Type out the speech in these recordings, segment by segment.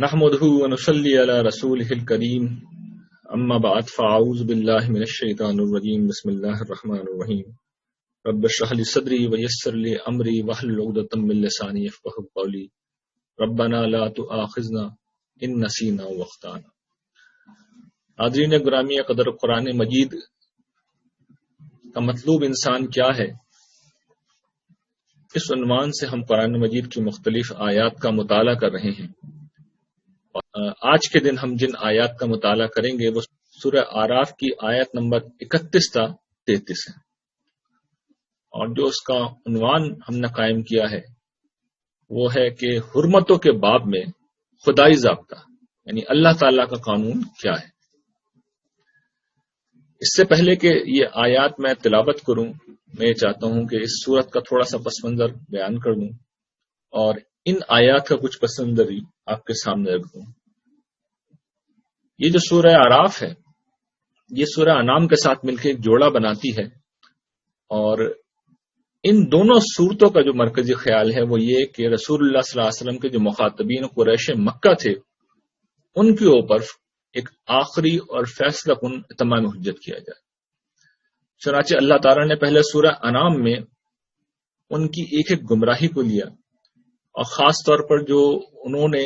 نحمده ونصلي على رسوله الكريم اما بعد فاعوذ بالله من الشيطان الرجيم بسم الله الرحمن الرحيم رب اشرح لي صدري ويسر لي امري واحلل عقدة من لساني يفقهوا قولي ربنا لا تؤاخذنا ان نسينا واخطانا۔ حاضرین گرامی قدر، قرآن مجید کا مطلوب انسان کیا ہے، اس عنوان سے ہم قرآن مجید کی مختلف آیات کا مطالعہ کر رہے ہیں۔ آج کے دن ہم جن آیات کا مطالعہ کریں گے وہ سورہ اعراف کی آیت نمبر 31 تا 33 ہے، اور جو اس کا عنوان ہم نے قائم کیا ہے وہ ہے کہ حرمتوں کے باب میں خدائی ضابطہ، یعنی اللہ تعالی کا قانون کیا ہے۔ اس سے پہلے کہ یہ آیات میں تلاوت کروں، میں چاہتا ہوں کہ اس سورت کا تھوڑا سا پس منظر بیان کر دوں اور ان آیات کا کچھ پس منظر ہی آپ کے سامنے رکھ دوں۔ یہ جو سورہ اعراف ہے یہ سورہ انعام کے ساتھ مل کے ایک جوڑا بناتی ہے، اور ان دونوں سورتوں کا جو مرکزی خیال ہے وہ یہ کہ رسول اللہ صلی اللہ علیہ وسلم کے جو مخاطبین قریش مکہ تھے ان کے اوپر ایک آخری اور فیصلہ کن اتمام حجت کیا جائے۔ چنانچہ اللہ تعالیٰ نے پہلے سورہ انعام میں ان کی ایک ایک گمراہی کو لیا، اور خاص طور پر جو انہوں نے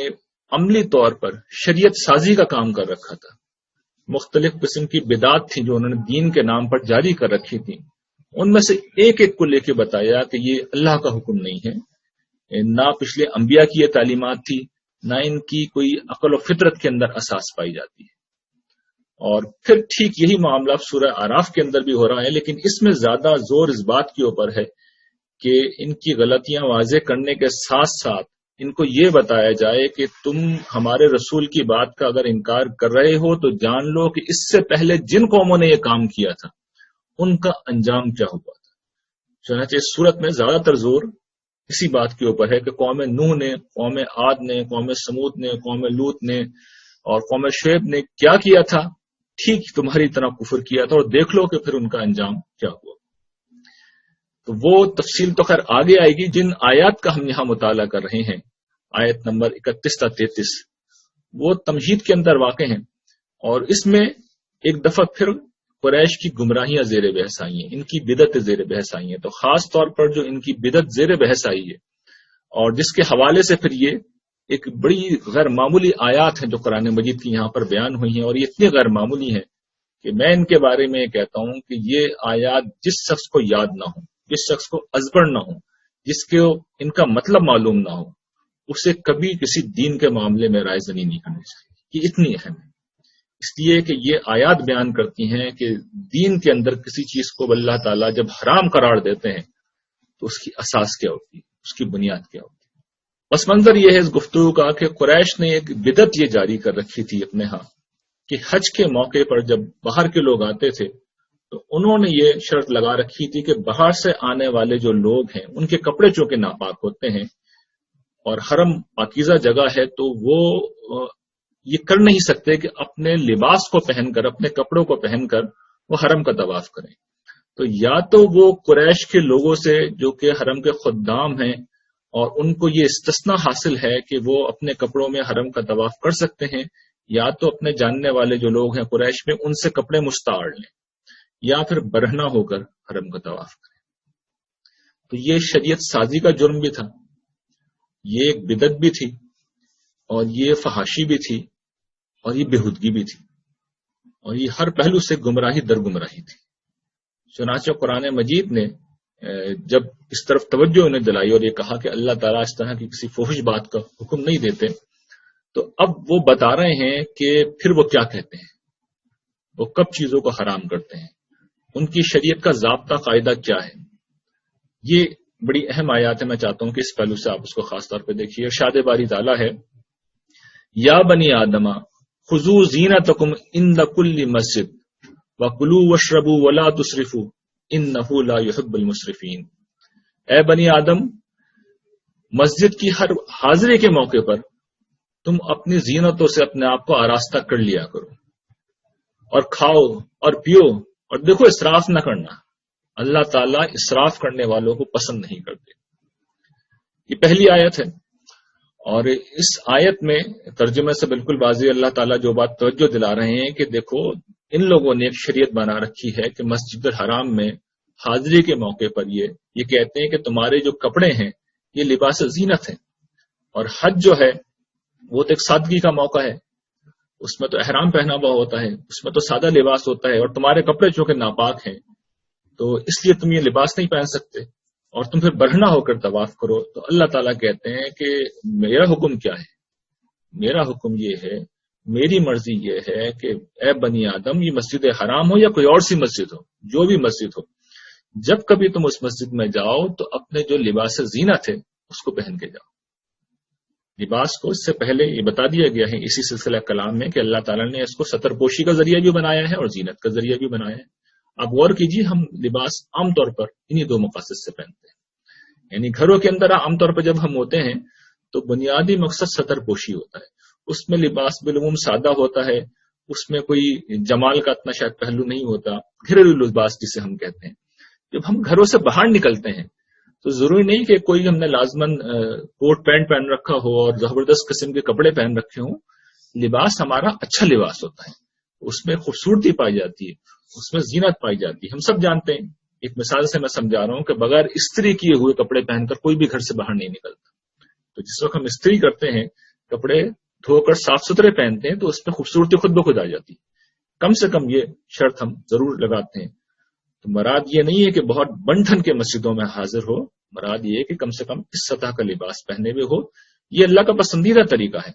عملی طور پر شریعت سازی کا کام کر رکھا تھا، مختلف قسم کی بدعات تھیں جو انہوں نے دین کے نام پر جاری کر رکھی تھیں، ان میں سے ایک ایک کو لے کے بتایا کہ یہ اللہ کا حکم نہیں ہے، نہ پچھلے انبیاء کی یہ تعلیمات تھی، نہ ان کی کوئی عقل و فطرت کے اندر اساس پائی جاتی ہے۔ اور پھر ٹھیک یہی معاملہ سورہ اعراف کے اندر بھی ہو رہا ہے، لیکن اس میں زیادہ زور اس بات کے اوپر ہے کہ ان کی غلطیاں واضح کرنے کے ساتھ ساتھ ان کو یہ بتایا جائے کہ تم ہمارے رسول کی بات کا اگر انکار کر رہے ہو تو جان لو کہ اس سے پہلے جن قوموں نے یہ کام کیا تھا ان کا انجام کیا ہوا تھا۔ چنانچہ اس صورت میں زیادہ تر زور اسی بات کے اوپر ہے کہ قوم نوح نے، قوم عاد نے، قوم سمود نے، قوم لوط نے اور قوم شعیب نے کیا کیا تھا، ٹھیک تمہاری طرح کفر کیا تھا، اور دیکھ لو کہ پھر ان کا انجام کیا ہوا۔ تو وہ تفصیل تو خیر آگے آئے گی۔ جن آیات کا ہم یہاں مطالعہ کر رہے ہیں، آیت نمبر 31 تا 33، وہ تمہید کے اندر واقع ہیں، اور اس میں ایک دفعہ پھر قریش کی گمراہیاں زیر بحث آئی ہیں، ان کی بدعت زیر بحث آئی ہیں۔ تو خاص طور پر جو ان کی بدعت زیر بحث آئی ہے اور جس کے حوالے سے پھر یہ ایک بڑی غیر معمولی آیات ہیں جو قرآن مجید کی یہاں پر بیان ہوئی ہیں، اور یہ اتنی غیر معمولی ہیں کہ میں ان کے بارے میں کہتا ہوں کہ یہ آیات جس شخص کو یاد نہ ہو، جس شخص کو ازبر نہ ہو، جس کو ان کا مطلب معلوم نہ ہو، اسے کبھی کسی دین کے معاملے میں رائے زنی نہیں کرنی چاہیے۔ یہ اتنی اہم ہے، اس لیے کہ یہ آیات بیان کرتی ہیں کہ دین کے اندر کسی چیز کو اللہ تعالیٰ جب حرام قرار دیتے ہیں تو اس کی اساس کیا ہوتی ہے، اس کی بنیاد کیا ہوتی ہے۔ پس منظر یہ ہے اس گفتگو کا کہ قریش نے ایک بدعت یہ جاری کر رکھی تھی اپنے ہاں کہ حج کے موقع پر جب باہر کے لوگ آتے تھے تو انہوں نے یہ شرط لگا رکھی تھی کہ باہر سے آنے والے جو لوگ ہیں ان کے کپڑے چونکہ ناپاک ہوتے ہیں اور حرم پاکیزہ جگہ ہے، تو وہ یہ کر نہیں سکتے کہ اپنے لباس کو پہن کر، اپنے کپڑوں کو پہن کر وہ حرم کا طواف کریں۔ تو یا تو وہ قریش کے لوگوں سے جو کہ حرم کے خدام ہیں اور ان کو یہ استثناء حاصل ہے کہ وہ اپنے کپڑوں میں حرم کا طواف کر سکتے ہیں، یا تو اپنے جاننے والے جو لوگ ہیں قریش میں ان سے کپڑے مستعار لیں، یا پھر برہنہ ہو کر حرم کا طواف کریں۔ تو یہ شریعت سازی کا جرم بھی تھا، یہ ایک بدعت بھی تھی، اور یہ فحاشی بھی تھی، اور یہ بےہودگی بھی تھی، اور یہ ہر پہلو سے گمراہی در گمراہی تھی۔ چنانچہ قرآن مجید نے جب اس طرف توجہ انہیں دلائی اور یہ کہا کہ اللہ تعالیٰ اس طرح کی کسی فحش بات کا حکم نہیں دیتے، تو اب وہ بتا رہے ہیں کہ پھر وہ کیا کہتے ہیں، وہ کب چیزوں کو حرام کرتے ہیں، ان کی شریعت کا ضابطہ قاعدہ کیا ہے۔ یہ بڑی اہم آیات ہے، میں چاہتا ہوں کہ اس پہلو سے آپ اس کو خاص طور پہ دیکھیے۔ ارشاد باری تعالیٰ ہے، یا بنی آدم خذوا زینتکم عند کل مسجد وکلوا واشربوا ولا تسرفوا انہ لا یحب المسرفین۔ اے بنی آدم، مسجد کی ہر حاضری کے موقع پر تم اپنی زینتوں سے اپنے آپ کو آراستہ کر لیا کرو، اور کھاؤ اور پیو، اور دیکھو اسراف نہ کرنا، اللہ تعالیٰ اسراف کرنے والوں کو پسند نہیں کرتے۔ یہ پہلی آیت ہے، اور اس آیت میں ترجمے سے بالکل واضح اللہ تعالیٰ جو بات توجہ دلا رہے ہیں کہ دیکھو ان لوگوں نے ایک شریعت بنا رکھی ہے کہ مسجد الحرام میں حاضری کے موقع پر یہ کہتے ہیں کہ تمہارے جو کپڑے ہیں یہ لباس زینت ہیں، اور حج جو ہے وہ تو ایک سادگی کا موقع ہے، اس میں تو احرام پہنا ہوا ہوتا ہے، اس میں تو سادہ لباس ہوتا ہے، اور تمہارے کپڑے چونکہ ناپاک ہیں تو اس لیے تم یہ لباس نہیں پہن سکتے اور تم پھر برہنہ ہو کر طواف کرو۔ تو اللہ تعالیٰ کہتے ہیں کہ میرا حکم کیا ہے؟ میرا حکم یہ ہے، میری مرضی یہ ہے کہ اے بنی آدم، یہ مسجد حرام ہو یا کوئی اور سی مسجد ہو، جو بھی مسجد ہو، جب کبھی تم اس مسجد میں جاؤ تو اپنے جو لباس زینت ہے اس کو پہن کے جاؤ۔ لباس کو اس سے پہلے یہ بتا دیا گیا ہے اسی سلسلہ کلام میں کہ اللہ تعالیٰ نے اس کو ستر پوشی کا ذریعہ بھی بنایا ہے اور زینت کا ذریعہ بھی بنایا ہے۔ آپ غور کیجیے، ہم لباس عام طور پر انہی دو مقاصد سے پہنتے ہیں، یعنی گھروں کے اندر عام طور پر جب ہم ہوتے ہیں تو بنیادی مقصد ستر پوشی ہوتا ہے، اس میں لباس بالعموم سادہ ہوتا ہے، اس میں کوئی جمال کا اتنا شاید پہلو نہیں ہوتا، گھریلو لباس جسے ہم کہتے ہیں۔ جب ہم گھروں سے باہر نکلتے ہیں تو ضروری نہیں کہ کوئی ہم نے لازماً کوٹ پینٹ پہن رکھا ہو اور زبردست قسم کے کپڑے پہن رکھے ہوں، لباس ہمارا اچھا لباس ہوتا ہے، اس میں خوبصورتی پائی جاتی ہے، اس میں زینت پائی جاتی ہے۔ ہم سب جانتے ہیں، ایک مثال سے میں سمجھا رہا ہوں کہ بغیر استری کیے ہوئے کپڑے پہن کر کوئی بھی گھر سے باہر نہیں نکلتا۔ تو جس وقت ہم استری کرتے ہیں، کپڑے دھو کر صاف ستھرے پہنتے ہیں تو اس میں خوبصورتی خود بخود آ جاتی ہے۔ کم سے کم یہ شرط ہم ضرور لگاتے ہیں۔ تو مراد یہ نہیں ہے کہ بہت بن ٹھن کے مسجدوں میں حاضر ہو، مراد یہ ہے کہ کم سے کم اس سطح کا لباس پہنے ہوئے ہو۔ یہ اللہ کا پسندیدہ طریقہ ہے۔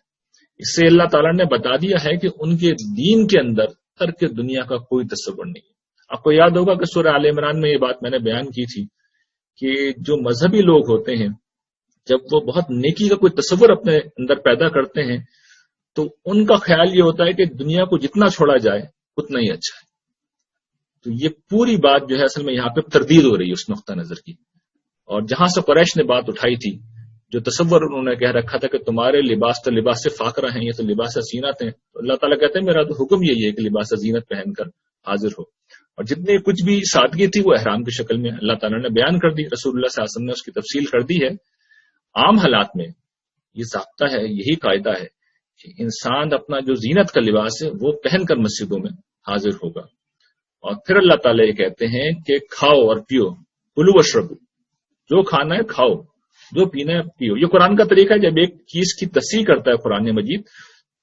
اس سے اللہ تعالیٰ نے بتا دیا ہے کہ ان کے دین کے اندر ترک دنیا کا کوئی تصور نہیں ہے۔ آپ کو یاد ہوگا کہ سورہ آل عمران میں یہ بات میں نے بیان کی تھی کہ جو مذہبی لوگ ہوتے ہیں جب وہ بہت نیکی کا کوئی تصور اپنے اندر پیدا کرتے ہیں تو ان کا خیال یہ ہوتا ہے کہ دنیا کو جتنا چھوڑا جائے اتنا ہی اچھا ہے۔ تو یہ پوری بات جو ہے اصل میں یہاں پہ تردید ہو رہی ہے اس نقطہ نظر کی، اور جہاں سے قریش نے بات اٹھائی تھی، جو تصور انہوں نے کہہ رکھا تھا کہ تمہارے لباس تو لباس فاقرہ ہیں، یہ تو لباس زینت ہیں، تو اللہ تعالیٰ کہتے ہیں میرا تو حکم یہی ہے کہ لباس زینت پہن کر حاضر ہو۔ اور جتنی کچھ بھی سادگی تھی وہ احرام کی شکل میں اللہ تعالیٰ نے بیان کر دی، رسول اللہ صلی اللہ علیہ وسلم نے اس کی تفصیل کر دی ہے۔ عام حالات میں یہ ضابطہ ہے، یہی قاعدہ ہے کہ انسان اپنا جو زینت کا لباس ہے وہ پہن کر مسجدوں میں حاضر ہوگا۔ اور پھر اللہ تعالیٰ یہ کہتے ہیں کہ کھاؤ اور پیو، کلو واشربو، جو کھانا ہے کھاؤ، جو پینا ہے پیو۔ یہ قرآن کا طریقہ ہے، جب ایک چیز کی تصحیح کرتا ہے قرآن مجید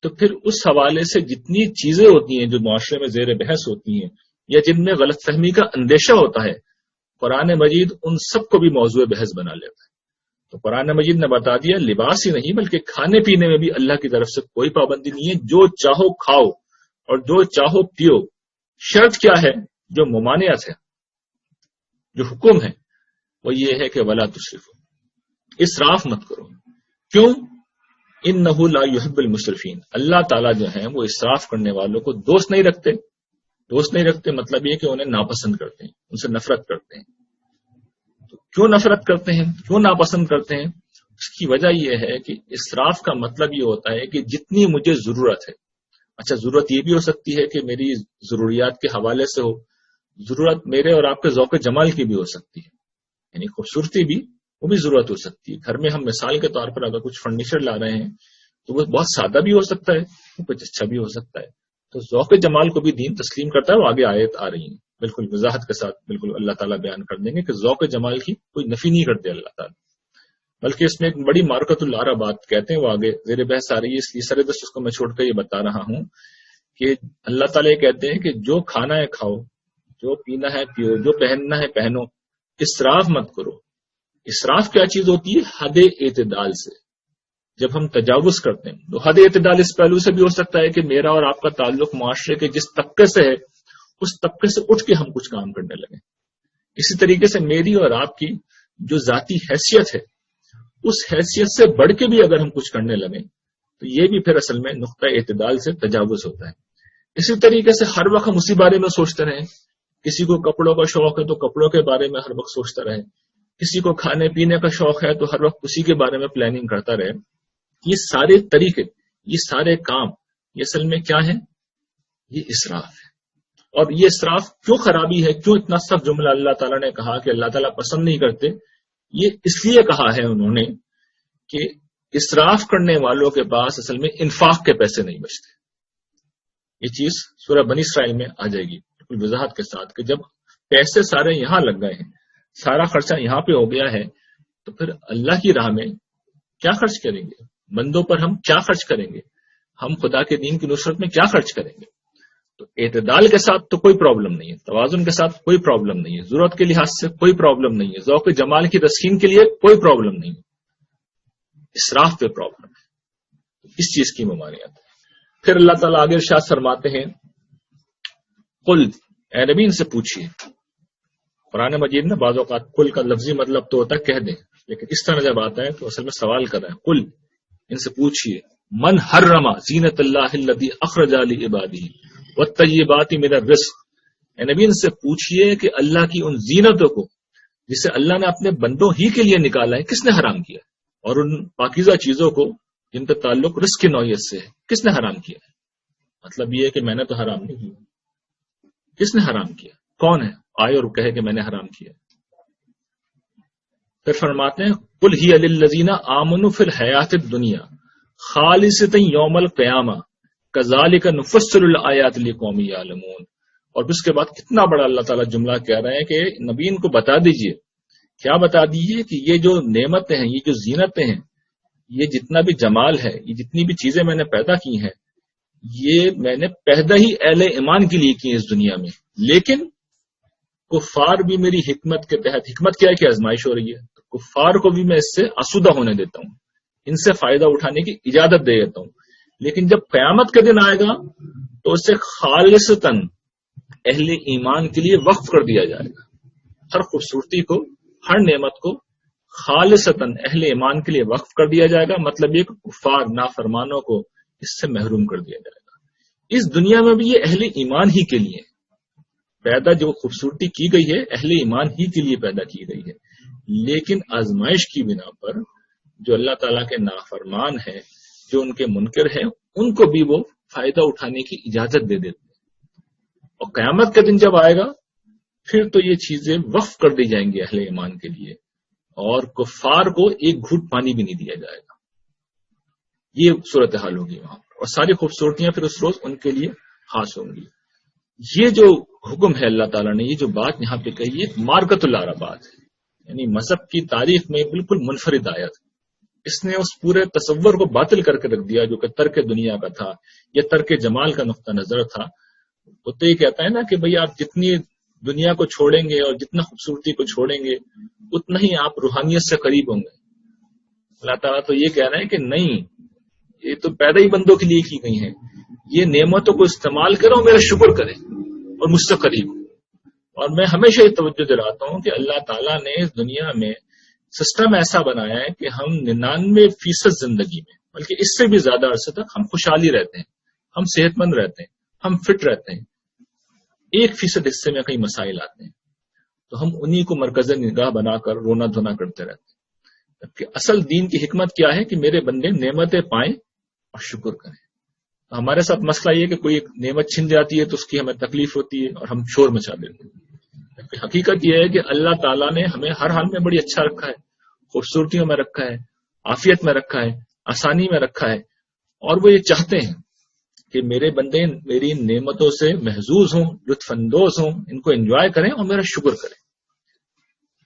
تو پھر اس حوالے سے جتنی چیزیں ہوتی ہیں جو معاشرے میں زیر بحث ہوتی ہیں یا جن میں غلط فہمی کا اندیشہ ہوتا ہے، قرآن مجید ان سب کو بھی موضوع بحث بنا لیتا ہے۔ تو قرآن مجید نے بتا دیا لباس ہی نہیں بلکہ کھانے پینے میں بھی اللہ کی طرف سے کوئی پابندی نہیں ہے، جو چاہو کھاؤ اور جو چاہو پیو۔ شرط کیا ہے؟ جو ممانعت ہے، جو حکم ہے وہ یہ ہے کہ ولا تسرفوا، اسراف مت کرو۔ کیوں؟ انہ لا یحب المسرفین، اللہ تعالیٰ جو ہیں وہ اسراف کرنے والوں کو دوست نہیں رکھتے۔ دوست نہیں رکھتے مطلب یہ کہ انہیں ناپسند کرتے ہیں، ان سے نفرت کرتے ہیں۔ تو کیوں نفرت کرتے ہیں، کیوں ناپسند کرتے ہیں؟ اس کی وجہ یہ ہے کہ اسراف کا مطلب یہ ہوتا ہے کہ جتنی مجھے ضرورت ہے، اچھا ضرورت یہ بھی ہو سکتی ہے کہ میری ضروریات کے حوالے سے ہو، ضرورت میرے اور آپ کے ذوق جمال کی بھی ہو سکتی ہے، یعنی خوبصورتی بھی وہ بھی ضرورت ہو سکتی ہے۔ گھر میں ہم مثال کے طور پر اگر کچھ فرنیچر لا رہے ہیں تو وہ بہت سادہ بھی ہو سکتا ہے، وہ کچھ اچھا بھی ہو سکتا ہے۔ تو ذوق جمال کو بھی دین تسلیم کرتا ہے، وہ آگے آیت آ رہی ہیں بالکل وضاحت کے ساتھ، بالکل اللہ تعالیٰ بیان کر دیں گے کہ ذوق جمال کی کوئی نفی نہیں کرتے اللہ تعالیٰ، بلکہ اس میں ایک بڑی مارکت العرا بات کہتے ہیں، وہ آگے زیر بحث آ رہی ہے، اس لیے سر دست اس کو میں چھوڑ کر یہ بتا رہا ہوں کہ اللہ تعالیٰ یہ کہتے ہیں کہ جو کھانا ہے کھاؤ، جو پینا ہے پیو، جو پہننا ہے پہنو، اسراف مت کرو۔ اسراف کیا چیز ہوتی ہے؟ حد اعتدال سے جب ہم تجاوز کرتے ہیں، تو حد اعتدال اس پہلو سے بھی ہو سکتا ہے کہ میرا اور آپ کا تعلق معاشرے کے جس طبقے سے ہے اس طبقے سے اٹھ کے ہم کچھ کام کرنے لگیں۔ اسی طریقے سے میری اور آپ کی جو ذاتی حیثیت ہے اس حیثیت سے بڑھ کے بھی اگر ہم کچھ کرنے لگیں تو یہ بھی پھر اصل میں نقطہ اعتدال سے تجاوز ہوتا ہے۔ اسی طریقے سے ہر وقت ہم اسی بارے میں سوچتے رہیں، کسی کو کپڑوں کا شوق ہے تو کپڑوں کے بارے میں ہر وقت سوچتا رہے، کسی کو کھانے پینے کا شوق ہے تو ہر وقت اسی کے بارے میں پلاننگ کرتا رہے۔ یہ سارے طریقے، یہ سارے کام، یہ اصل میں کیا ہے؟ یہ اسراف ہے۔ اور یہ اسراف کیوں خرابی ہے، کیوں اتنا سخت جملہ اللہ تعالیٰ نے کہا کہ اللہ تعالیٰ پسند نہیں کرتے؟ یہ اس لیے کہا ہے انہوں نے کہ اسراف کرنے والوں کے پاس اصل میں انفاق کے پیسے نہیں بچتے. یہ چیز سورہ بنی اسرائیل میں آ جائے گی بالکل وضاحت کے ساتھ کہ جب پیسے سارے یہاں لگ گئے ہیں، سارا خرچہ یہاں پہ ہو گیا ہے، تو پھر اللہ کی راہ میں کیا خرچ کریں گے؟ بندوں پر ہم کیا خرچ کریں گے؟ ہم خدا کے دین کی نصرت میں کیا خرچ کریں گے؟ تو اعتدال کے ساتھ تو کوئی پرابلم نہیں ہے، توازن کے ساتھ کوئی پرابلم نہیں ہے، ضرورت کے لحاظ سے کوئی پرابلم نہیں ہے، ذوق جمال کی تسکین کے لیے کوئی پرابلم نہیں ہے. اسراف پہ پرابلم ہے، اس چیز کی ممانعت ہے. پھر اللہ تعالیٰ آگے ارشاد فرماتے ہیں قل، اے نبی ان سے پوچھیے. قرآن مجید میں بعض اوقات قل کا لفظی مطلب تو ہوتا ہے کہہ دیں، لیکن اس طرح جب آتا ہے تو اصل میں سوال کر رہا ہے. قل، ان سے پوچھیے، من حرم زینت اللہ الذی اخرج لعبادہ والطیبات من الرزق. اے نبی ان سے پوچھیے کہ اللہ کی ان زینتوں کو جسے اللہ نے اپنے بندوں ہی کے لیے نکالا ہے کس نے حرام کیا، اور ان پاکیزہ چیزوں کو جن کا تعلق رزق کی نوعیت سے ہے کس نے حرام کیا ہے. مطلب یہ ہے کہ میں نے تو حرام نہیں کیا، کس نے حرام کیا، کون ہے آئے اور کہے کہ میں نے حرام کیا. پھر فرماتے ہیں قل ہی للذین آمنوا فی الحیات الدنیا خالصۃ یوم القیامہ کذالک نفصل الآیات لقوم یعلمون. اور پھر اس کے بعد کتنا بڑا اللہ تعالیٰ جملہ کہہ رہے ہیں کہ نبی ان کو بتا دیجئے. کیا بتا دیجئے کہ یہ جو نعمتیں ہیں، یہ جو زینتیں ہیں، یہ جتنا بھی جمال ہے، یہ جتنی بھی چیزیں میں نے پیدا کی ہیں، یہ میں نے پیدا ہی اہل ایمان کے لیے کی اس دنیا میں. لیکن کفار بھی میری حکمت کے تحت، حکمت کیا ہے کہ آزمائش ہو رہی ہے، تو کفار کو بھی میں اس سے آسودہ ہونے دیتا ہوں، ان سے فائدہ اٹھانے کی اجازت دے دیتا ہوں. لیکن جب قیامت کا دن آئے گا تو اسے خالصتاً اہل ایمان کے لیے وقف کر دیا جائے گا. ہر خوبصورتی کو، ہر نعمت کو خالصتاً اہل ایمان کے لیے وقف کر دیا جائے گا. مطلب یہ کہ کفار نافرمانوں کو اس سے محروم کر دیا جائے گا. اس دنیا میں بھی یہ اہل ایمان ہی کے لیے پیدا، جو خوبصورتی کی گئی ہے اہل ایمان ہی کے لیے پیدا کی گئی ہے. لیکن آزمائش کی بنا پر جو اللہ تعالیٰ کے نافرمان ہیں، جو ان کے منکر ہیں، ان کو بھی وہ فائدہ اٹھانے کی اجازت دے دیتے ہیں. اور قیامت کا دن جب آئے گا پھر تو یہ چیزیں وقف کر دی جائیں گی اہل ایمان کے لیے، اور کفار کو ایک گھوٹ پانی بھی نہیں دیا جائے گا. یہ صورتحال ہوگی وہاں پر، اور ساری خوبصورتیاں پھر اس روز ان کے لیے خاص ہوں گی. یہ جو حکم ہے اللہ تعالیٰ نے، یہ جو بات یہاں پہ کہی ہے مارکت العربات ہے، یعنی مذہب کی تاریخ میں بالکل منفرد آیت. اس نے اس پورے تصور کو باطل کر کے رکھ دیا جو کہ ترک دنیا کا تھا یا ترک جمال کا نقطہ نظر تھا. وہ تو یہ کہتا ہے نا کہ بھئی آپ جتنی دنیا کو چھوڑیں گے اور جتنا خوبصورتی کو چھوڑیں گے اتنا ہی آپ روحانیت سے قریب ہوں گے. اللہ تعالیٰ تو یہ کہہ رہے ہیں کہ نہیں، یہ تو پیدا ہی بندوں کے لیے کی گئی ہیں. یہ نعمتوں کو استعمال کرو، میرا شکر کرے اور مجھ سے قریب. اور میں ہمیشہ یہ توجہ دلاتا ہوں کہ اللہ تعالیٰ نے اس دنیا میں سسٹم ایسا بنایا ہے کہ ہم 99% زندگی میں، بلکہ اس سے بھی زیادہ عرصے تک ہم خوشحالی رہتے ہیں، ہم صحت مند رہتے ہیں، ہم فٹ رہتے ہیں. 1% حصے میں کئی مسائل آتے ہیں تو ہم انہی کو مرکز نگاہ بنا کر رونا دھونا کرتے رہتے ہیں. جبکہ اصل دین کی حکمت کیا ہے کہ میرے بندے نعمتیں پائیں اور شکر کریں. ہمارے ساتھ مسئلہ یہ کہ کوئی ایک نعمت چھن جاتی ہے تو اس کی ہمیں تکلیف ہوتی ہے اور ہم شور مچا دیتے ہیں. حقیقت یہ ہے کہ اللہ تعالیٰ نے ہمیں ہر حال میں بڑی اچھا رکھا ہے، خوبصورتیوں میں رکھا ہے، عافیت میں رکھا ہے، آسانی میں رکھا ہے. اور وہ یہ چاہتے ہیں کہ میرے بندے میری نعمتوں سے محظوظ ہوں، لطف اندوز ہوں، ان کو انجوائے کریں اور میرا شکر کریں.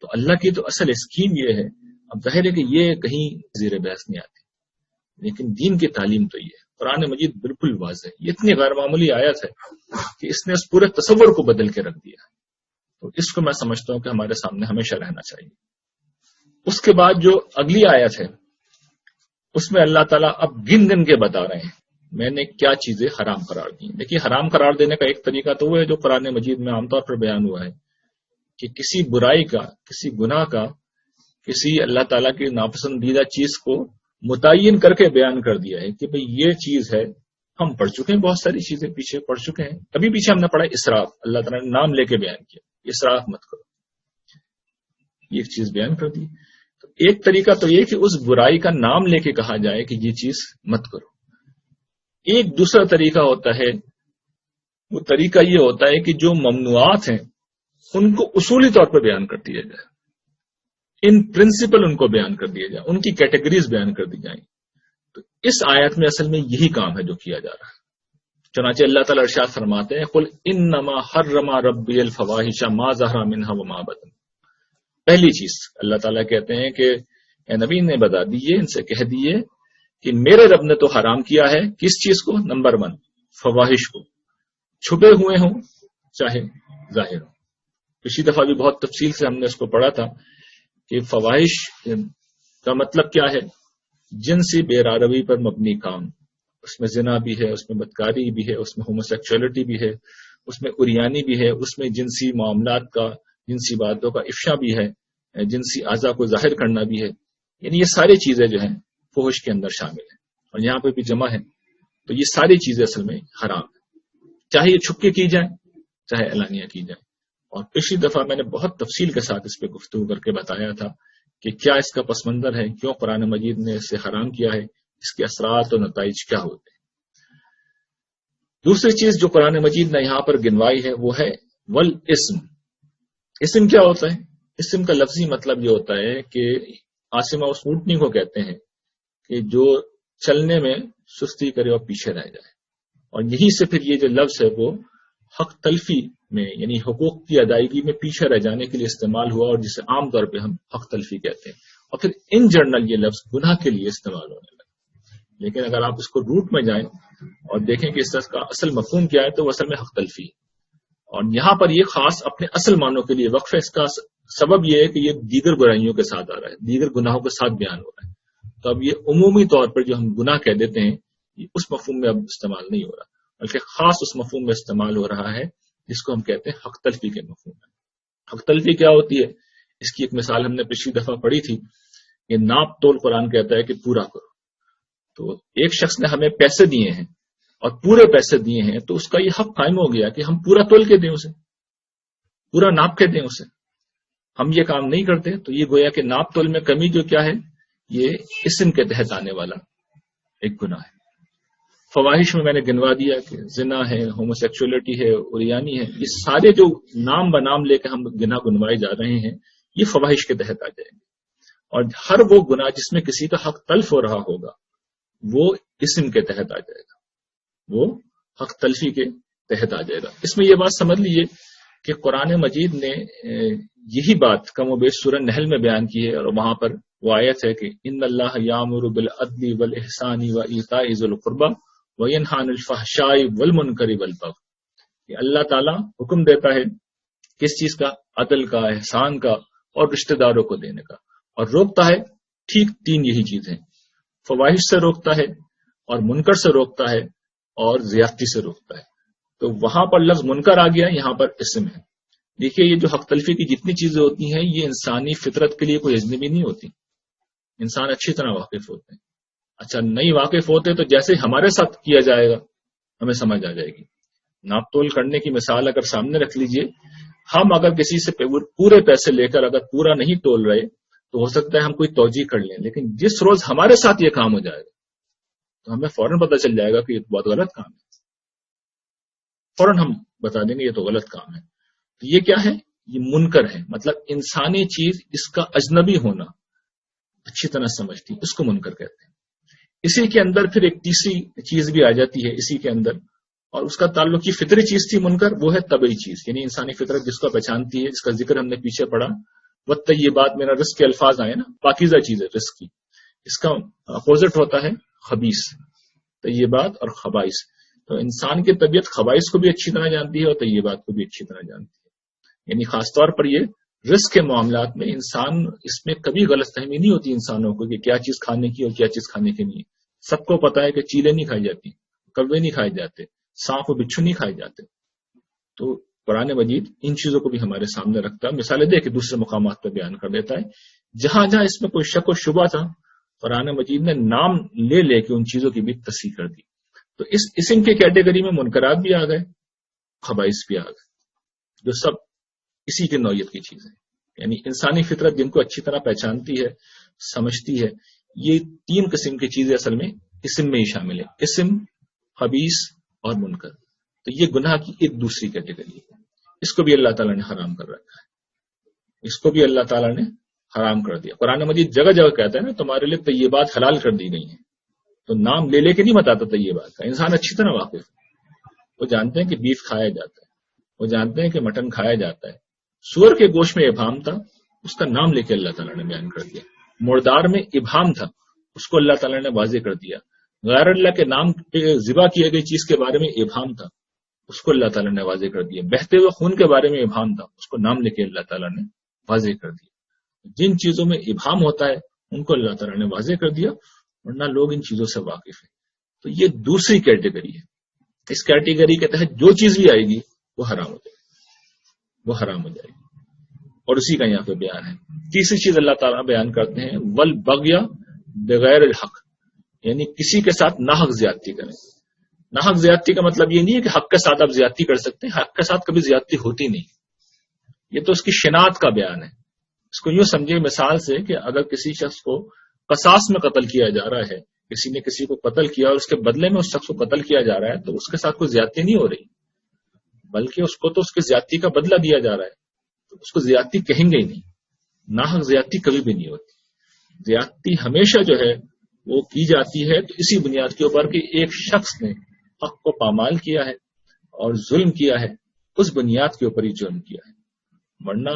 تو اللہ کی تو اصل اسکیم یہ ہے. اب ظاہر ہے کہ یہ کہیں زیر بحث نہیں آتی، لیکن دین کی تعلیم تو یہ ہے. قرآن مجید بالکل واضح ہے، یہ اتنی غیر معمولی آیت ہے کہ اس نے اس پورے تصور کو بدل کے رکھ دیا. تو اس کو میں سمجھتا ہوں کہ ہمارے سامنے ہمیشہ رہنا چاہیے. اس کے بعد جو اگلی آیت ہے اس میں اللہ تعالیٰ اب گن گن کے بتا رہے ہیں میں نے کیا چیزیں حرام قرار دی. دیکھیے حرام قرار دینے کا ایک طریقہ تو وہ ہے جو قرآن مجید میں عام طور پر بیان ہوا ہے کہ کسی برائی کا، کسی گناہ کا، کسی اللہ تعالیٰ کی ناپسندیدہ چیز کو متعین کر کے بیان کر دیا ہے کہ بھئی یہ چیز ہے. ہم پڑھ چکے ہیں، بہت ساری چیزیں پیچھے پڑھ چکے ہیں. ابھی پیچھے ہم نے پڑھا اسراف، اللہ تعالیٰ نے نام لے کے بیان کیا، اسراف مت کرو، یہ ایک چیز بیان کر دی. تو ایک طریقہ تو یہ کہ اس برائی کا نام لے کے کہا جائے کہ یہ چیز مت کرو. ایک دوسرا طریقہ ہوتا ہے، وہ طریقہ یہ ہوتا ہے کہ جو ممنوعات ہیں ان کو اصولی طور پر بیان کر دیا جائے، ان پرنسپل ان کو بیان کر دیا جائے، ان کی کیٹیگریز بیان کر دی جائیں. تو اس آیت میں اصل میں یہی کام ہے جو کیا جا رہا ہے. چنانچہ اللہ تعالیٰ ارشاد فرماتے ہیں قل انما حرم ربی الفواحش ما ظہر منها وما بطن. پہلی چیز اللہ تعالیٰ کہتے ہیں کہ اے نبی نے بتا دیجیے، ان سے کہہ دیجیے کہ میرے رب نے تو حرام کیا ہے کس چیز کو؟ نمبر 1 فواحش کو، چھپے ہوئے ہوں چاہے ظاہر ہوں. پچھلی دفعہ بھی بہت تفصیل سے ہم نے اس کو پڑھا تھا کہ فواحش کا مطلب کیا ہے؟ جنسی بے راروی پر مبنی کام. اس میں زنا بھی ہے، اس میں بدکاری بھی ہے، اس میں ہوموسیکچولیٹی بھی ہے، اس میں عریانی بھی ہے، اس میں جنسی معاملات کا، جنسی باتوں کا افشا بھی ہے، جنسی اعضاء کو ظاہر کرنا بھی ہے. یعنی یہ ساری چیزیں جو ہیں فحش کے اندر شامل ہیں، اور یہاں پہ بھی جمع ہے. تو یہ ساری چیزیں اصل میں حرام ہیں، چاہے یہ چھپ کے کی جائیں چاہے اعلانیہ کی جائیں. اور پچھلی دفعہ میں نے بہت تفصیل کے ساتھ اس پہ گفتگو کر کے بتایا تھا کہ کیا اس کا پس منظر ہے، کیوں قرآن مجید نے اسے حرام کیا ہے، اس کے اثرات اور نتائج کیا ہوتے ہیں. دوسری چیز جو قرآن مجید نے یہاں پر گنوائی ہے وہ ہے والاسم. اسم کیا ہوتا ہے؟ اسم کا لفظی مطلب یہ ہوتا ہے کہ آسمہ اس اونٹنی کو کہتے ہیں کہ جو چلنے میں سستی کرے اور پیچھے رہ جائے. اور یہی سے پھر یہ جو لفظ ہے وہ حق تلفی میں یعنی حقوق کی ادائیگی میں پیچھے رہ جانے کے لیے استعمال ہوا، اور جسے عام طور پہ ہم حق تلفی کہتے ہیں. اور پھر ان جنرل یہ لفظ گناہ کے لیے استعمال ہونے لگا. لیکن اگر آپ اس کو روٹ میں جائیں اور دیکھیں کہ اس کا اصل مفہوم کیا ہے تو وہ اصل میں حق تلفی ہے. اور یہاں پر یہ خاص اپنے اصل معنوں کے لیے وقف ہے. اس کا سبب یہ ہے کہ یہ دیگر برائیوں کے ساتھ آ رہا ہے، دیگر گناہوں کے ساتھ بیان ہو رہا ہے. تو اب یہ عمومی طور پر جو ہم گناہ کہہ دیتے ہیں یہ اس مفہوم میں اب استعمال نہیں ہو رہا، بلکہ خاص اس مفہوم میں استعمال ہو رہا ہے جس کو ہم کہتے ہیں حق تلفی کے مفہوم میں. حق تلفی کیا ہوتی ہے؟ اس کی ایک مثال ہم نے پچھلی دفعہ پڑھی تھی کہ ناپ تول قرآن کہتا ہے کہ پورا کرو. تو ایک شخص نے ہمیں پیسے دیے ہیں اور پورے پیسے دیے ہیں تو اس کا یہ حق قائم ہو گیا کہ ہم پورا تول کے دیں اسے، پورا ناپ کے دیں اسے. ہم یہ کام نہیں کرتے تو یہ گویا کہ ناپ تول میں کمی جو کیا ہے یہ اسم کے تحت آنے والا ایک گناہ ہے. فواحش میں نے گنوا دیا کہ زنا ہے، ہوموسیکچولیٹی ہے، عریانی ہے، یہ سارے جو نام بنام لے کے ہم گناہ گنوائے جا رہے ہیں یہ فواحش کے تحت آ جائیں گے. اور ہر وہ گناہ جس میں کسی کا حق تلف ہو رہا ہوگا وہ اسم کے تحت آ جائے گا، وہ حق تلفی کے تحت آ جائے گا. اس میں یہ بات سمجھ لیجیے کہ قرآن مجید نے یہی بات کم و بیش سورہ نحل میں بیان کی ہے، اور وہاں پر وہ آیت ہے کہ ان اللہ یامر بالعدل والاحسان وایتاء ذی القربى وینہی عن الفحشاء والمنکر والبغی. کہ اللہ تعالیٰ حکم دیتا ہے کس چیز کا؟ عدل کا، احسان کا اور رشتہ داروں کو دینے کا، اور روکتا ہے ٹھیک 3 یہی چیزیں، فواحش سے روکتا ہے اور منکر سے روکتا ہے اور زیادتی سے روکتا ہے. تو وہاں پر لفظ منکر آ گیا، یہاں پر اسم ہے. دیکھیے یہ جو حق تلفی کی جتنی چیزیں ہوتی ہیں یہ انسانی فطرت کے لیے کوئی اجنبی نہیں ہوتی، انسان اچھی طرح واقف ہوتے ہیں. اچھا نہیں واقف ہوتے تو جیسے ہمارے ساتھ کیا جائے گا ہمیں سمجھ آ جائے گی. ناپ تول کرنے کی مثال اگر سامنے رکھ لیجئے، ہم اگر کسی سے پورے پیسے لے کر اگر پورا نہیں تول رہے تو ہو سکتا ہے ہم کوئی توجیہ کر لیں، لیکن جس روز ہمارے ساتھ یہ کام ہو جائے گا تو ہمیں فوراً پتہ چل جائے گا کہ یہ بہت غلط کام ہے. فوراً ہم بتا دیں گے یہ تو غلط کام ہے. تو یہ کیا ہے؟ یہ منکر ہے. مطلب انسانی چیز اس کا اجنبی ہونا اچھی طرح سمجھتی، اس کو منکر کہتے ہیں. اسی کے اندر پھر ایک تیسری چیز بھی آ جاتی ہے اسی کے اندر، اور اس کا تعلق یہ فطری چیز تھی منکر، وہ ہے طبعی چیز، یعنی انسانی فطرت جس کو پہچانتی ہے، جس کا ذکر ہم نے پیچھے پڑھا. والطیبات میرا رزق کے الفاظ آئے نا، پاکیزہ چیز ہے رزق کی. اس کا اپوزٹ ہوتا ہے خبیث. طیبات اور خبائث. تو انسان کی طبیعت خبائث کو بھی اچھی طرح جانتی ہے اور طیبات کو بھی اچھی طرح جانتی ہے. یعنی خاص طور پر یہ رزق کے معاملات میں انسان اس میں کبھی غلط فہمی نہیں ہوتی انسانوں کو کہ کیا چیز کھانے کی اور کیا چیز کھانے کی نہیں. سب کو پتا ہے کہ چیلیں نہیں کھائی جاتی، کوے نہیں کھائے جاتے، سانپ و بچھو نہیں کھائے جاتے. تو قرآن مجید ان چیزوں کو بھی ہمارے سامنے رکھتا ہے، مثالیں دے کے دوسرے مقامات پر بیان کر دیتا ہے. جہاں جہاں اس میں کوئی شک و شبہ تھا قرآن مجید نے نام لے لے کے ان چیزوں کی بھی تصحیح کر دی. تو اس اسم کے کیٹیگری میں منکرات بھی آ گئے، خبائث بھی آ گئے، جو سب اسی کی نوعیت کی چیزیں، یعنی انسانی فطرت جن کو اچھی طرح پہچانتی ہے، سمجھتی ہے. یہ 3 قسم کی چیزیں اصل میں اسم میں ہی شامل ہے، اسم، خبیث اور منکر. تو یہ گناہ کی ایک دوسری کیٹیگری ہے. اس کو بھی اللہ تعالیٰ نے حرام کر رکھا ہے، اس کو بھی اللہ تعالیٰ نے حرام کر دیا. قرآن مجید جگہ جگہ کہتا ہے نا تمہارے لیے طیبات حلال کر دی گئی ہیں. تو نام لے لے کے نہیں بتاتا تھا یہ بات کا. انسان اچھی طرح واقف ہے. وہ جانتے ہیں کہ بیف کھایا جاتا ہے, وہ جانتے ہیں کہ مٹن کھایا جاتا ہے. سور کے گوشت میں ابہام تھا, اس کا نام لے کے اللہ تعالیٰ نے بیان کر دیا. مردار میں ابہام تھا, اس کو اللہ تعالیٰ نے واضح کر دیا. غیر اللہ کے نام پہ ذبح کیے گئی چیز کے بارے میں ابہام تھا, اس کو اللہ تعالیٰ نے واضح کر دیا. بہتے ہوئے خون کے بارے میں ابہام تھا, اس کو نام لے کے اللہ تعالیٰ نے واضح کر دیا. جن چیزوں میں ابہام ہوتا ہے ان کو اللہ تعالیٰ نے واضح کر دیا, ورنہ لوگ ان چیزوں سے واقف ہیں. تو یہ دوسری کیٹیگری ہے. اس کیٹیگری کے تحت جو چیز بھی آئے گی وہ حرام ہو جائے گی, وہ حرام ہو جائے گی. اور اسی کا یہاں پہ بیان ہے. تیسری چیز اللہ تعالیٰ بیان کرتے ہیں والبغی بغیر الحق, یعنی کسی کے ساتھ ناحق زیادتی کریں. ناحق زیادتی کا مطلب یہ نہیں ہے کہ حق کے ساتھ آپ زیادتی کر سکتے ہیں, حق کے ساتھ کبھی زیادتی ہوتی نہیں. یہ تو اس کی شناخت کا بیان ہے. اس کو یوں سمجھے مثال سے کہ اگر کسی شخص کو قصاص میں قتل کیا جا رہا ہے, کسی نے کسی کو قتل کیا اور اس کے بدلے میں اس شخص کو قتل کیا جا رہا ہے, تو اس کے ساتھ کوئی زیادتی نہیں ہو رہی, بلکہ اس کو تو اس کی زیادتی کا بدلہ دیا جا رہا ہے. تو اس کو زیادتی کہیں گے ہی نہیں. ناحق زیادتی کبھی بھی نہیں ہوتی. زیادتی ہمیشہ جو ہے وہ کی جاتی ہے تو اسی بنیاد کے اوپر کہ ایک شخص نے حق کو پامال کیا ہے اور ظلم کیا ہے, اس بنیاد کے اوپر ہی جرم کیا ہے. ورنہ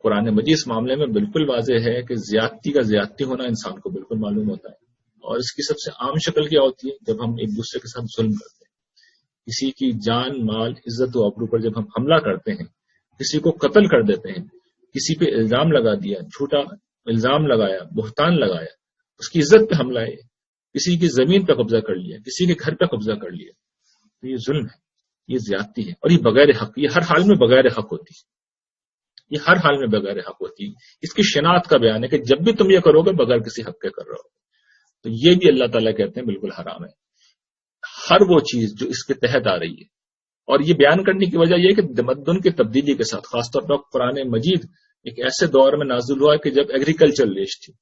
قرآن مجید اس معاملے میں بالکل واضح ہے کہ زیادتی کا زیادتی ہونا انسان کو بالکل معلوم ہوتا ہے. اور اس کی سب سے عام شکل کیا ہوتی ہے؟ جب ہم ایک دوسرے کے ساتھ ظلم کرتے ہیں, کسی کی جان مال عزت و آبرو پر جب ہم حملہ کرتے ہیں, کسی کو قتل کر دیتے ہیں, کسی پہ الزام لگا دیا, جھوٹا الزام لگایا, بہتان لگایا, اس کی عزت پہ حملہ ہے, کسی کی زمین پہ قبضہ کر لیا, کسی کے گھر پہ قبضہ کر لیا, تو یہ ظلم ہے, یہ زیادتی ہے. اور یہ بغیر حق, یہ ہر حال میں بغیر حق ہوتی ہے. یہ ہر حال میں بغیر حق ہوتی ہے. اس کی شناخت کا بیان ہے کہ جب بھی تم یہ کرو گے بغیر کسی حق کے کر رہے ہو. تو یہ بھی اللہ تعالیٰ کہتے ہیں بالکل حرام ہے. ہر وہ چیز جو اس کے تحت آ رہی ہے. اور یہ بیان کرنے کی وجہ یہ کہ تمدن کی تبدیلی کے ساتھ, خاص طور پر قرآن مجید ایک ایسے دور میں نازل ہوا کہ جب ایگریکلچر ایج تھی,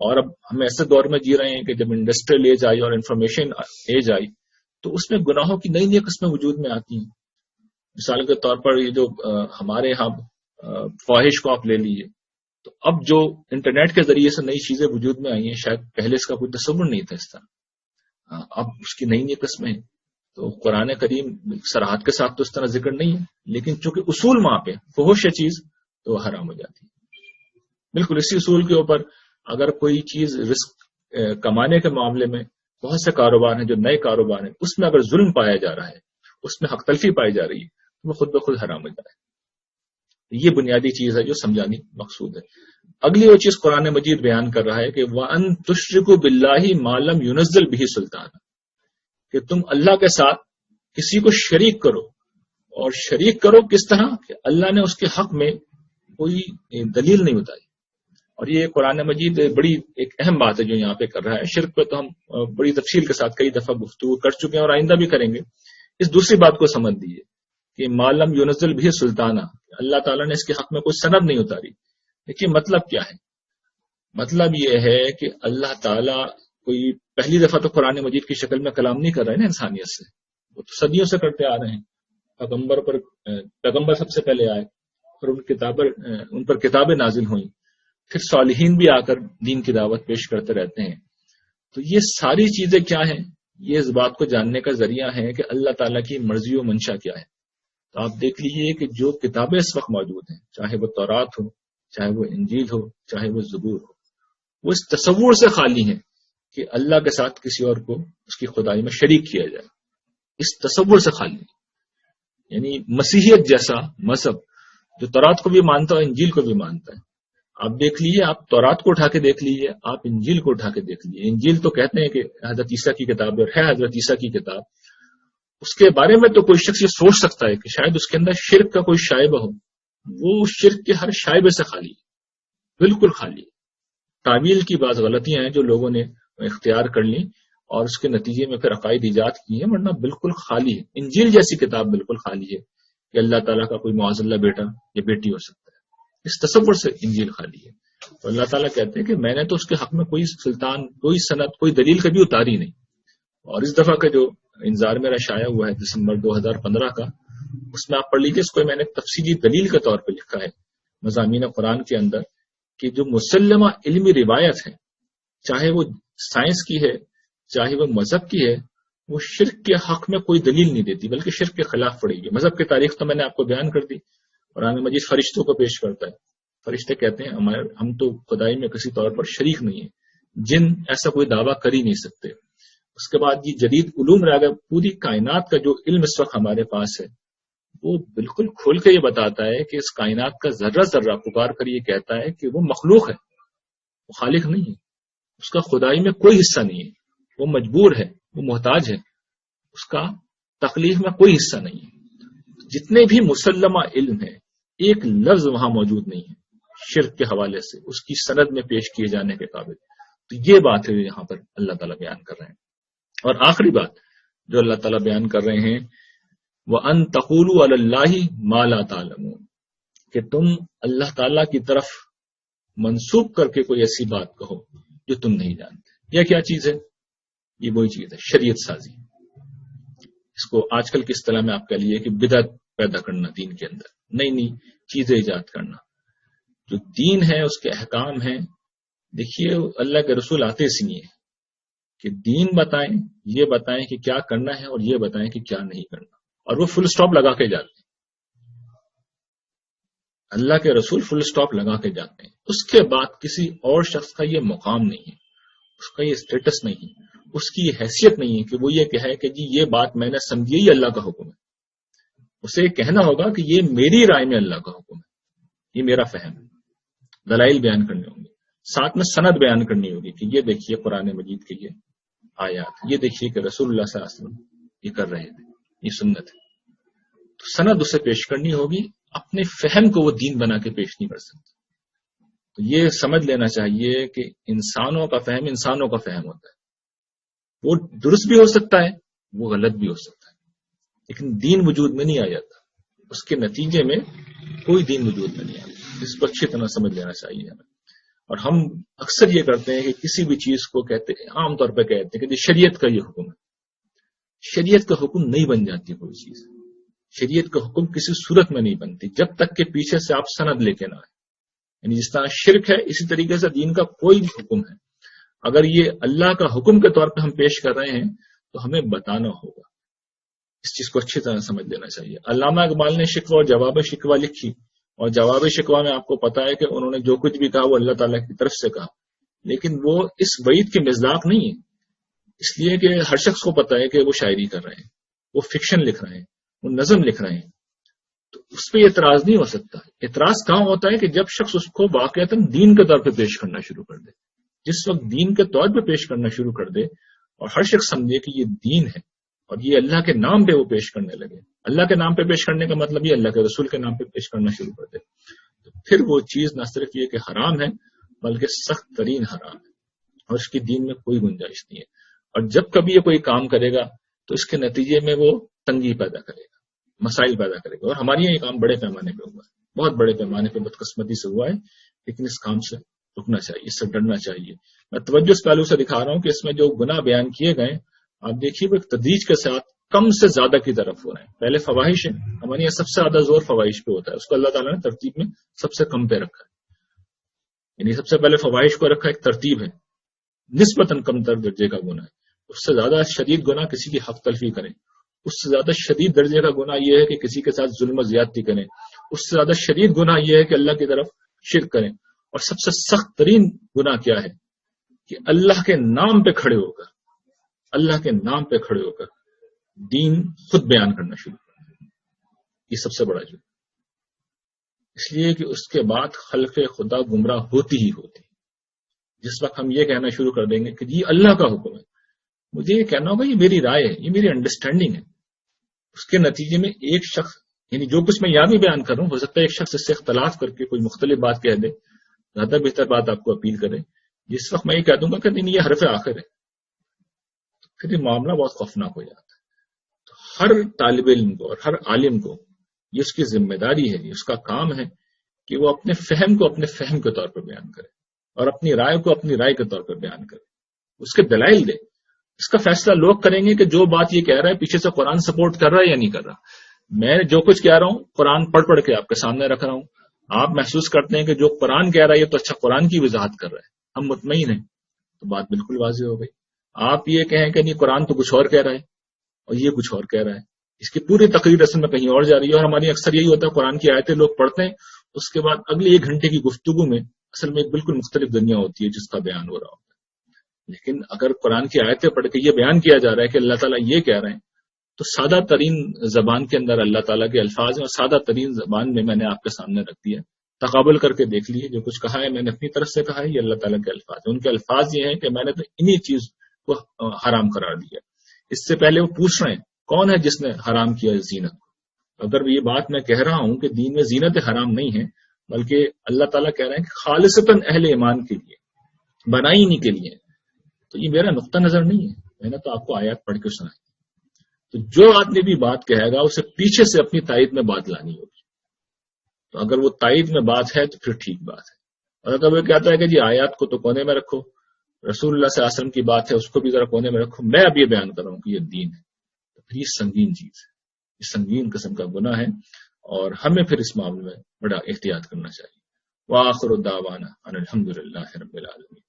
اور اب ہم ایسے دور میں جی رہے ہیں کہ جب انڈسٹریل ایج آئی اور انفارمیشن ایج آئی, تو اس میں گناہوں کی نئی نئی قسمیں وجود میں آتی ہیں. مثال کے طور پر یہ جو ہمارے یہاں فواہش کو آپ لے لیجیے, تو اب جو انٹرنیٹ کے ذریعے سے نئی چیزیں وجود میں آئی ہیں, شاید پہلے اس کا کوئی تصور نہیں تھا اس طرح, اب اس کی نئی نئی قسمیں ہیں. تو قرآن کریم صراحت کے ساتھ تو اس طرح ذکر نہیں ہے, لیکن چونکہ اصول وہاں پہ فحش ہے چیز, تو وہ حرام ہو جاتی ہے. بالکل اسی اصول کے اوپر اگر کوئی چیز رزق کمانے کے معاملے میں, بہت سے کاروبار ہیں جو نئے کاروبار ہیں, اس میں اگر ظلم پایا جا رہا ہے, اس میں حق تلفی پائی جا رہی ہے, تو وہ خود بخود حرام ہو جائے. یہ بنیادی چیز ہے جو سمجھانی مقصود ہے. اگلی وہ چیز قرآن مجید بیان کر رہا ہے کہ وَأَن تُشْرِكُوا بِاللَّهِ مَا لَمْ يُنَزِّلْ بِهِ سُلْطَانًا, کہ تم اللہ کے ساتھ کسی کو شریک کرو, اور شریک کرو کس طرح کہ اللہ نے اس کے حق میں کوئی دلیل نہیں بتائی. اور یہ قرآن مجید بڑی ایک اہم بات ہے جو یہاں پہ کر رہا ہے. شرک پہ تو ہم بڑی تفصیل کے ساتھ کئی دفعہ گفتگو کر چکے ہیں اور آئندہ بھی کریں گے. اس دوسری بات کو سمجھ دیجیے کہ مالم یونزل بھی سلطانہ, اللہ تعالیٰ نے اس کے حق میں کوئی سند نہیں اتاری. دیکھیے مطلب کیا ہے؟ مطلب یہ ہے کہ اللہ تعالیٰ کوئی پہلی دفعہ تو قرآن مجید کی شکل میں کلام نہیں کر رہے نا انسانیت سے, وہ تو صدیوں سے کرتے آ رہے ہیں. پیغمبر سب سے پہلے آئے, اور ان پر کتابیں نازل ہوئیں, پھر صالحین بھی آ کر دین کی دعوت پیش کرتے رہتے ہیں. تو یہ ساری چیزیں کیا ہیں؟ یہ اس بات کو جاننے کا ذریعہ ہے کہ اللہ تعالیٰ کی مرضی و منشا کیا ہے. تو آپ دیکھ لیجیے کہ جو کتابیں اس وقت موجود ہیں, چاہے وہ تورات ہو, چاہے وہ انجیل ہو, چاہے وہ زبور ہو, وہ اس تصور سے خالی ہیں کہ اللہ کے ساتھ کسی اور کو اس کی خدائی میں شریک کیا جائے. اس تصور سے خالی. یعنی مسیحیت جیسا مذہب جو تورات کو بھی مانتا ہے, انجیل کو بھی مانتا ہے. آپ دیکھ لیجیے, آپ تورات کو اٹھا کے دیکھ لیجیے, آپ انجیل کو اٹھا کے دیکھ لیجیے. انجیل تو کہتے ہیں کہ حضرت عیسیٰ کی کتاب ہے, اور ہے حضرت عیسیٰ کی کتاب. اس کے بارے میں تو کوئی شخص یہ سوچ سکتا ہے کہ شاید اس کے اندر شرک کا کوئی شائبہ ہو. وہ شرک کے ہر شائبے سے خالی ہے, بالکل خالی ہے. تعویل کی بعض غلطیاں ہیں جو لوگوں نے اختیار کر لی اور اس کے نتیجے میں پھر عقائد ایجاد کی ہیں, ورنہ بالکل خالی ہے. انجیل جیسی کتاب بالکل خالی ہے کہ اللہ تعالیٰ کا کوئی معاذ اللہ بیٹا یا بیٹی ہو سکتا ہے. اس تصور سے انجیل خالی ہے. تو اللہ تعالیٰ کہتے ہیں کہ میں نے تو اس کے حق میں کوئی سلطان, کوئی سند, کوئی دلیل کبھی اتاری نہیں. اور اس دفعہ کا جو انذار میرا شائع ہوا ہے دسمبر 2015 کا, اس میں آپ پڑھ لیجیے, اس کو میں نے تفصیلی دلیل کے طور پہ لکھا ہے مضامین قرآن کے اندر, کہ جو مسلمہ علمی روایت ہے چاہے وہ سائنس کی ہے چاہے وہ مذہب کی ہے، وہ شرک کے حق میں کوئی دلیل نہیں دیتی بلکہ شرک کے خلاف پڑے گی۔ مذہب کی تاریخ تو میں نے آپ کو بیان کر دی۔ قرآن مجید فرشتوں کو پیش کرتا ہے، فرشتے کہتے ہیں ہم تو خدائی میں کسی طور پر شریک نہیں ہیں، جن ایسا کوئی دعویٰ کر ہی نہیں سکتے۔ اس کے بعد یہ جدید علوم رہ گیا، پوری کائنات کا جو علم اس وقت ہمارے پاس ہے وہ بالکل کھول کے یہ بتاتا ہے کہ اس کائنات کا ذرہ ذرہ پکار کر یہ کہتا ہے کہ وہ مخلوق ہے، وہ خالق نہیں ہے، اس کا خدائی میں کوئی حصہ نہیں ہے، وہ مجبور ہے، وہ محتاج ہے، اس کا تخلیق میں کوئی حصہ نہیں ہے۔ جتنے بھی مسلمہ علم ہے ایک لفظ وہاں موجود نہیں ہے شرک کے حوالے سے اس کی سند میں پیش کیے جانے کے قابل۔ تو یہ بات ہے یہاں پر اللہ تعالیٰ بیان کر رہے ہیں۔ اور آخری بات جو اللہ تعالیٰ بیان کر رہے ہیں، وَأَن تَقُولُوا عَلَى اللَّهِ مَا لَا تَعْلَمُونَ، کہ تم اللہ تعالیٰ کی طرف منسوب کر کے کوئی ایسی بات کہو جو تم نہیں جانتے۔ یہ کیا چیز ہے؟ یہ وہی چیز ہے شریعت سازی۔ اس کو آج کل کی اصطلاح میں آپ کہہ لیجیے کہ بدعت پیدا کرنا، دین کے اندر نئی نئی چیزیں ایجاد کرنا۔ جو دین ہے اس کے احکام ہیں، دیکھیے اللہ کے رسول آتے اس لیے کہ دین بتائیں، یہ بتائیں کہ کیا کرنا ہے اور یہ بتائیں کہ کیا نہیں کرنا، اور وہ فل سٹاپ لگا کے جاتے ہیں۔ اللہ کے رسول فل سٹاپ لگا کے جاتے ہیں، اس کے بعد کسی اور شخص کا یہ مقام نہیں ہے، اس کا یہ اسٹیٹس نہیں ہے، اس کی یہ حیثیت نہیں ہے کہ وہ یہ کہے کہ جی یہ بات میں نے سمجھی، یہ اللہ کا حکم ہے۔ اسے یہ کہنا ہوگا کہ یہ میری رائے میں اللہ کا حکم ہے، یہ میرا فہم ہے۔ دلائل بیان کرنے ہوں گے، ساتھ میں سند بیان کرنی ہوگی کہ یہ دیکھیے قرآن مجید کے یہ آیات، یہ دیکھیے کہ رسول اللہ صلی اللہ علیہ وسلم یہ کر رہے تھے، یہ سنت ہے۔ تو سند اسے پیش کرنی ہوگی، اپنے فہم کو وہ دین بنا کے پیش نہیں کر سکتے۔ تو یہ سمجھ لینا چاہیے کہ انسانوں کا فہم انسانوں کا فہم ہوتا ہے، وہ درست بھی ہو سکتا ہے، وہ غلط بھی ہو سکتا ہے، لیکن دین وجود میں نہیں آ جاتا، اس کے نتیجے میں کوئی دین وجود میں نہیں آتا۔ اس کو اچھی طرح سمجھ لینا چاہیے ہمیں۔ اور ہم اکثر یہ کرتے ہیں کہ کسی بھی چیز کو کہتے ہیں، عام طور پہ کہتے ہیں کہ شریعت کا یہ حکم ہے۔ شریعت کا حکم نہیں بن جاتی کوئی چیز، شریعت کا حکم کسی صورت میں نہیں بنتی جب تک کہ پیچھے سے آپ سند لے کے نہ آئے۔ یعنی جس طرح شرک ہے اسی طریقے سے دین کا کوئی بھی حکم ہے، اگر یہ اللہ کا حکم کے طور پہ ہم پیش کر رہے ہیں تو ہمیں بتانا ہوگا، اس چیز کو اچھی طرح سمجھ لینا چاہیے۔ علامہ اقبال نے شکوہ اور جواب شکوہ لکھی، اور جواب شکوہ میں آپ کو پتا ہے کہ انہوں نے جو کچھ بھی کہا وہ اللہ تعالیٰ کی طرف سے کہا، لیکن وہ اس وعید کے مصداق نہیں ہے، اس لیے کہ ہر شخص کو پتا ہے کہ وہ شاعری کر رہے ہیں، وہ فکشن لکھ رہے ہیں، وہ نظم لکھ رہے ہیں، تو اس پہ اعتراض نہیں ہو سکتا۔ اعتراض کہاں ہوتا ہے کہ جب شخص اس کو واقعتاً دین کے طور پہ پیش کرنا شروع کر دے۔ جس وقت دین کے طور پہ پیش کرنا شروع کر دے اور ہر شخص سمجھے کہ یہ دین ہے اور یہ اللہ کے نام پہ وہ پیش کرنے لگے، اللہ کے نام پہ پیش کرنے کا مطلب یہ اللہ کے رسول کے نام پہ پیش کرنا شروع کر دے، تو پھر وہ چیز نہ صرف یہ کہ حرام ہے بلکہ سخت ترین حرام ہے، اور اس کی دین میں کوئی گنجائش نہیں ہے۔ اور جب کبھی یہ کوئی کام کرے گا تو اس کے نتیجے میں وہ تنگی پیدا کرے گا، مسائل پیدا کرے گا۔ اور ہمارے یہاں یہ کام بڑے پیمانے پہ ہوا ہے، بہت بڑے پیمانے پہ بدقسمتی سے ہوا ہے، لیکن اس کام سے رکنا چاہیے، اس سے ڈرنا چاہیے۔ میں توجہ اس پہلو سے دکھا رہا ہوں کہ اس میں جو گناہ بیان کیے گئے آپ دیکھیے وہ ایک تدریج کے ساتھ کم سے زیادہ کی طرف ہو رہے ہیں۔ پہلے فواہش ہے، ہمارے یہاں سب سے زیادہ زور فواہش پہ ہوتا ہے، اس کو اللہ تعالیٰ نے ترتیب میں سب سے کم پہ رکھا ہے، یعنی سب سے پہلے فواہش کو رکھا، ایک ترتیب ہے، نسبتاً کم تر درجے کا گناہ ہے۔ اس سے زیادہ شدید گناہ کسی کی حق تلفی کریں، اس سے زیادہ شدید درجے کا گناہ یہ ہے کہ کسی کے ساتھ ظلم و زیادتی کریں، اس سے زیادہ شدید گناہ یہ ہے کہ اللہ کی طرف شرک کریں، اور سب سے سخت ترین گناہ کیا ہے کہ اللہ کے نام پہ کھڑے ہو کر، اللہ کے نام پہ کھڑے ہو کر دین خود بیان کرنا شروع کریں، یہ سب سے بڑا جرم۔ اس لیے کہ اس کے بعد خلق خدا گمراہ ہوتی ہی ہوتی۔ جس وقت ہم یہ کہنا شروع کر دیں گے کہ یہ اللہ کا حکم ہے، مجھے یہ کہنا ہوگا یہ میری رائے ہے، یہ میری انڈرسٹینڈنگ ہے، اس کے نتیجے میں ایک شخص، یعنی جو کچھ میں یہاں بھی بیان کر رہا ہوں، ہو سکتا ہے ایک شخص اس سے اختلاف کر کے کوئی مختلف بات کہہ دے، زیادہ بہتر بات آپ کو اپیل کرے۔ جس وقت میں یہ کہہ دوں گا کہ نہیں یہ حرف آخر ہے، تو پھر یہ معاملہ بہت خوفناک ہو جاتا ہے۔ تو ہر طالب علم کو اور ہر عالم کو یہ اس کی ذمہ داری ہے، یہ اس کا کام ہے کہ وہ اپنے فہم کو اپنے فہم کے طور پر بیان کرے اور اپنی رائے کو اپنی رائے کے طور پر بیان کرے، اس کے دلائل دے۔ اس کا فیصلہ لوگ کریں گے کہ جو بات یہ کہہ رہا ہے پیچھے سے قرآن سپورٹ کر رہا ہے یا نہیں کر رہا۔ میں جو کچھ کہہ رہا ہوں قرآن پڑھ پڑھ کے آپ کے سامنے رکھ رہا ہوں، آپ محسوس کرتے ہیں کہ جو قرآن کہہ رہا ہے یہ تو اچھا قرآن کی وضاحت کر رہا ہے، ہم مطمئن ہیں، تو بات بالکل واضح ہو گئی. آپ یہ کہیں کہ نہیں قرآن تو کچھ اور کہہ رہا ہے اور یہ کچھ اور کہہ رہا ہے، اس کی پوری تقریر اصل میں کہیں اور جا رہی ہے. اور ہماری اکثر یہی ہوتا ہے قرآن کی آیتیں لوگ پڑھتے ہیں، اس کے بعد اگلی 1 گھنٹے کی گفتگو میں اصل میں ایک بالکل مختلف دنیا ہوتی ہے جس کا بیان ہو رہا ہوتا ہے. لیکن اگر قرآن کی آیتیں پڑھ کے یہ بیان کیا جا رہا ہے کہ اللہ تعالیٰ یہ کہہ رہے ہیں، تو سادہ ترین زبان کے اندر اللہ تعالیٰ کے الفاظ ہیں اور سادہ ترین زبان میں نے آپ کے سامنے رکھ دیا، تقابل کر کے دیکھ لیے. جو کچھ کہا ہے میں نے اپنی طرف سے کہا ہے، یہ اللہ تعالیٰ کے الفاظ ہیں. ان کے الفاظ یہ ہیں کہ میں نے تو انہی چیز کو حرام قرار دیا. اس سے پہلے وہ پوچھ رہے ہیں کون ہے جس نے حرام کیا زینت کو. اگر یہ بات میں کہہ رہا ہوں کہ دین میں زینت حرام نہیں ہے، بلکہ اللہ تعالیٰ کہہ رہے ہیں کہ خالصتاً اہل ایمان کے لیے، بنائی نہیں کے لیے، تو یہ میرا نقطہ نظر نہیں ہے، میں نے تو آپ کو آیات پڑھ کے سنائی. تو جو آدمی بھی بات کہے گا اسے پیچھے سے اپنی تائید میں بات لانی ہوگی. تو اگر وہ تائید میں بات ہے تو پھر ٹھیک بات ہے. اور اگر وہ کہتا ہے کہ جی آیات کو تو کونے میں رکھو، رسول اللہ صلی اللہ علیہ وسلم کی بات ہے اس کو بھی ذرا کونے میں رکھو، میں اب یہ بیان کر رہا ہوں کہ یہ دین ہے، تو پھر یہ سنگین چیز ہے، یہ سنگین قسم کا گناہ ہے، اور ہمیں پھر اس معاملے میں بڑا احتیاط کرنا چاہیے. وآخر دعوانا ان الحمد للہ رب العالمین.